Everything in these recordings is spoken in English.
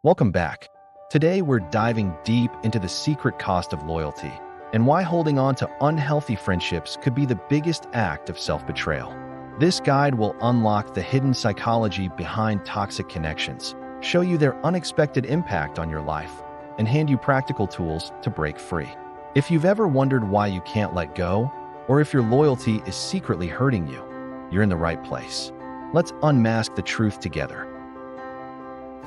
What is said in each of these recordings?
Welcome back. Today we're diving deep into the secret cost of loyalty and why holding on to unhealthy friendships could be the biggest act of self-betrayal. This guide will unlock the hidden psychology behind toxic connections, show you their unexpected impact on your life, and hand you practical tools to break free. If you've ever wondered why you can't let go, or if your loyalty is secretly hurting you, you're in the right place. Let's unmask the truth together.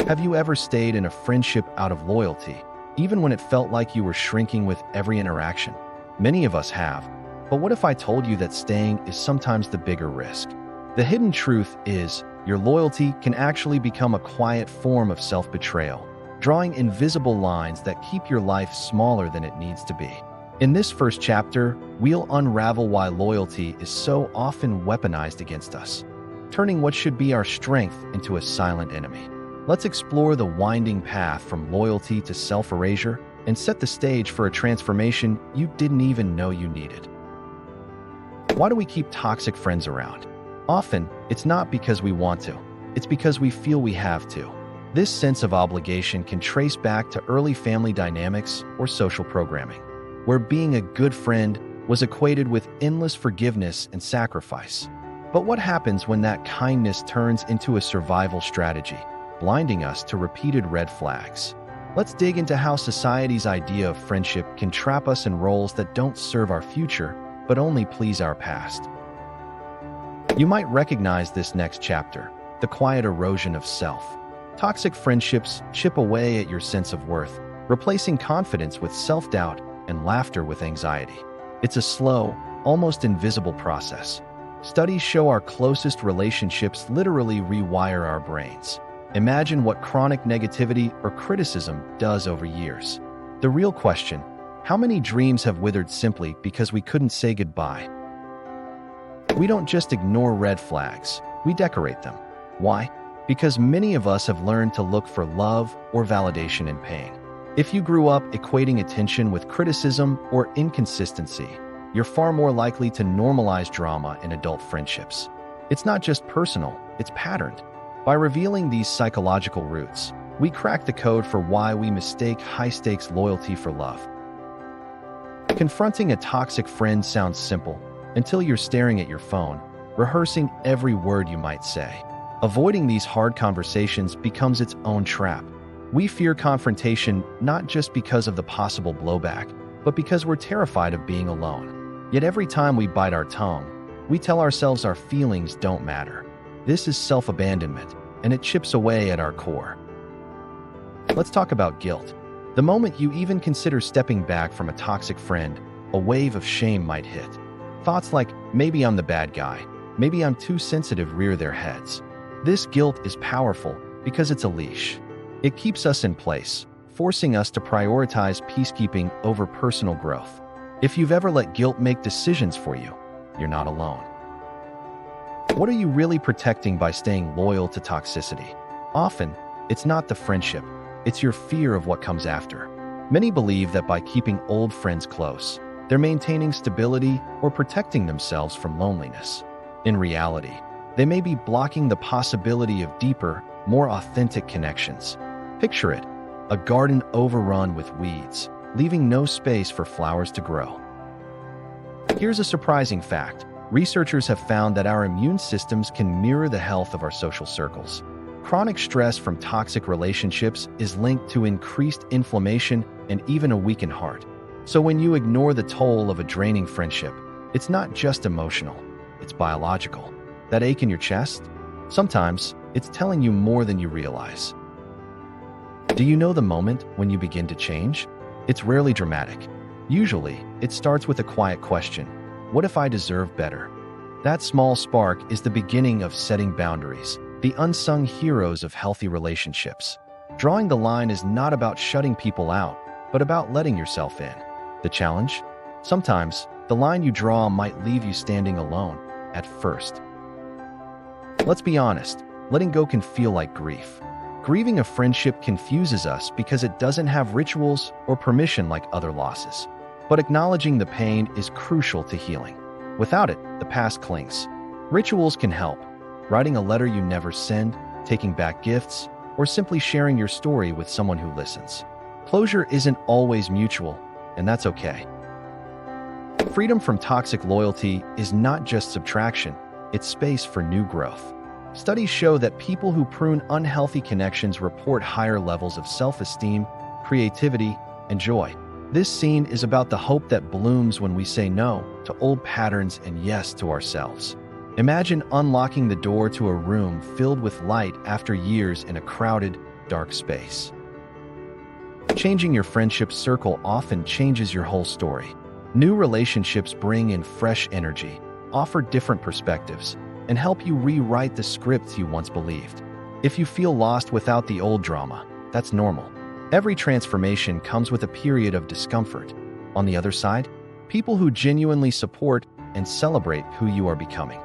Have you ever stayed in a friendship out of loyalty, even when it felt like you were shrinking with every interaction? Many of us have, but what if I told you that staying is sometimes the bigger risk? The hidden truth is, your loyalty can actually become a quiet form of self-betrayal, drawing invisible lines that keep your life smaller than it needs to be. In this first chapter, we'll unravel why loyalty is so often weaponized against us, turning what should be our strength into a silent enemy. Let's explore the winding path from loyalty to self-erasure and set the stage for a transformation you didn't even know you needed. Why do we keep toxic friends around? Often, it's not because we want to. It's because we feel we have to. This sense of obligation can trace back to early family dynamics or social programming, where being a good friend was equated with endless forgiveness and sacrifice. But what happens when that kindness turns into a survival strategy, blinding us to repeated red flags? Let's dig into how society's idea of friendship can trap us in roles that don't serve our future, but only please our past. You might recognize this next chapter, the quiet erosion of self. Toxic friendships chip away at your sense of worth, replacing confidence with self-doubt and laughter with anxiety. It's a slow, almost invisible process. Studies show our closest relationships literally rewire our brains. Imagine what chronic negativity or criticism does over years. The real question, how many dreams have withered simply because we couldn't say goodbye? We don't just ignore red flags, we decorate them. Why? Because many of us have learned to look for love or validation in pain. If you grew up equating attention with criticism or inconsistency, you're far more likely to normalize drama in adult friendships. It's not just personal, it's patterned. By revealing these psychological roots, we crack the code for why we mistake high-stakes loyalty for love. Confronting a toxic friend sounds simple until you're staring at your phone, rehearsing every word you might say. Avoiding these hard conversations becomes its own trap. We fear confrontation not just because of the possible blowback, but because we're terrified of being alone. Yet every time we bite our tongue, we tell ourselves our feelings don't matter. This is self-abandonment, and it chips away at our core. Let's talk about guilt. The moment you even consider stepping back from a toxic friend, a wave of shame might hit. Thoughts like, maybe I'm the bad guy, maybe I'm too sensitive, rear their heads. This guilt is powerful because it's a leash. It keeps us in place, forcing us to prioritize peacekeeping over personal growth. If you've ever let guilt make decisions for you, you're not alone. What are you really protecting by staying loyal to toxicity? Often, it's not the friendship, it's your fear of what comes after. Many believe that by keeping old friends close, they're maintaining stability or protecting themselves from loneliness. In reality, they may be blocking the possibility of deeper, more authentic connections. Picture it, a garden overrun with weeds, leaving no space for flowers to grow. Here's a surprising fact. Researchers have found that our immune systems can mirror the health of our social circles. Chronic stress from toxic relationships is linked to increased inflammation and even a weakened heart. So when you ignore the toll of a draining friendship, it's not just emotional, it's biological. That ache in your chest? Sometimes, it's telling you more than you realize. Do you know the moment when you begin to change? It's rarely dramatic. Usually, it starts with a quiet question. What if I deserve better? That small spark is the beginning of setting boundaries, the unsung heroes of healthy relationships. Drawing the line is not about shutting people out, but about letting yourself in. The challenge? Sometimes, the line you draw might leave you standing alone at first. Let's be honest, letting go can feel like grief. Grieving a friendship confuses us because it doesn't have rituals or permission like other losses. But acknowledging the pain is crucial to healing. Without it, the past clings. Rituals can help. Writing a letter you never send, taking back gifts, or simply sharing your story with someone who listens. Closure isn't always mutual, and that's okay. Freedom from toxic loyalty is not just subtraction, it's space for new growth. Studies show that people who prune unhealthy connections report higher levels of self-esteem, creativity, and joy. This scene is about the hope that blooms when we say no to old patterns and yes to ourselves. Imagine unlocking the door to a room filled with light after years in a crowded, dark space. Changing your friendship circle often changes your whole story. New relationships bring in fresh energy, offer different perspectives, and help you rewrite the scripts you once believed. If you feel lost without the old drama, that's normal. Every transformation comes with a period of discomfort. On the other side, people who genuinely support and celebrate who you are becoming.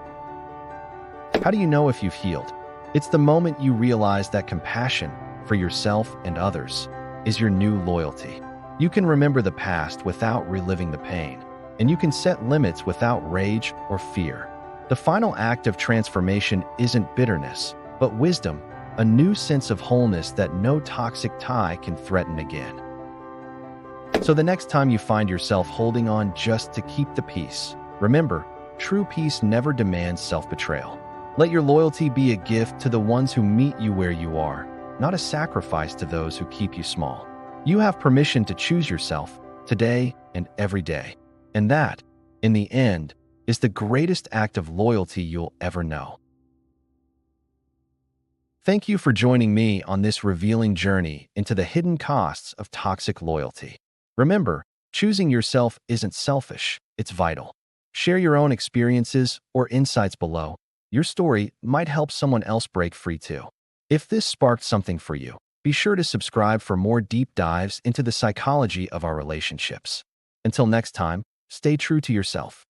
How do you know if you've healed? It's the moment you realize that compassion for yourself and others is your new loyalty. You can remember the past without reliving the pain, and you can set limits without rage or fear. The final act of transformation isn't bitterness, but wisdom, a new sense of wholeness that no toxic tie can threaten again. So the next time you find yourself holding on just to keep the peace, remember, true peace never demands self-betrayal. Let your loyalty be a gift to the ones who meet you where you are, not a sacrifice to those who keep you small. You have permission to choose yourself today and every day. And that, in the end, is the greatest act of loyalty you'll ever know. Thank you for joining me on this revealing journey into the hidden costs of toxic loyalty. Remember, choosing yourself isn't selfish, it's vital. Share your own experiences or insights below. Your story might help someone else break free too. If this sparked something for you, be sure to subscribe for more deep dives into the psychology of our relationships. Until next time, stay true to yourself.